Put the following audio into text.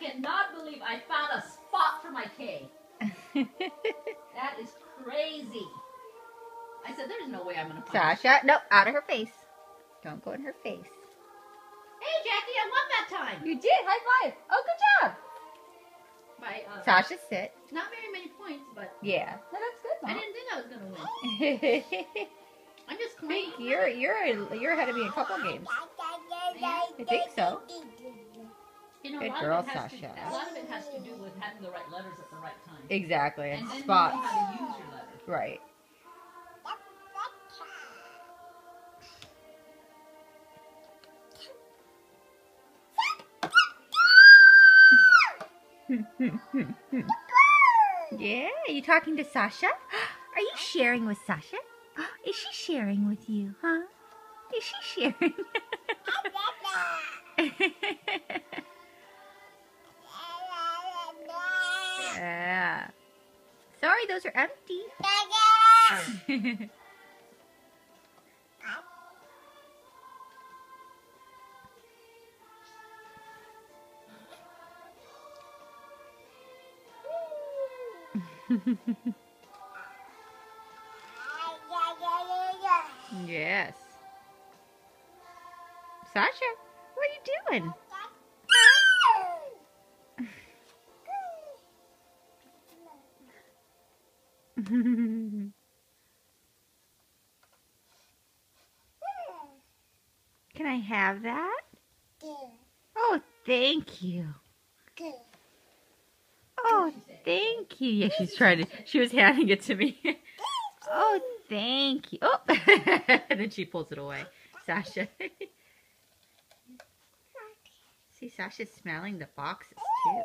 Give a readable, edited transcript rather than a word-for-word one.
cannot believe I found a spot for my K. That is crazy. I said, there's no way I'm going to find Sasha, no, out of her face. Don't go in her face. Hey, Jackie, I won that time. You did. High five. Oh, good job. By, Sasha, sit. not very many points, but Yeah. No, that's good, Mom. I didn't think I was going to win. I'm just think claiming. you're ahead of me in a couple of games. I think so. You know, Good a lot girl, of it has Sasha. A lot of it has to do with having the right letters at the right time. Exactly. And then spots. you know how to use your letters. Right. Yeah, are you talking to Sasha? Are you sharing with Sasha? Is she sharing with you, huh? Is she sharing? Yeah. Sorry, those are empty. Yes. Sasha, what are you doing? Can I have that? Oh, thank you. Oh, thank you. Yeah, she's trying to, she was handing it to me. Oh, thank you. Oh, and then she pulls it away. Sasha. See, Sasha's smelling the boxes too.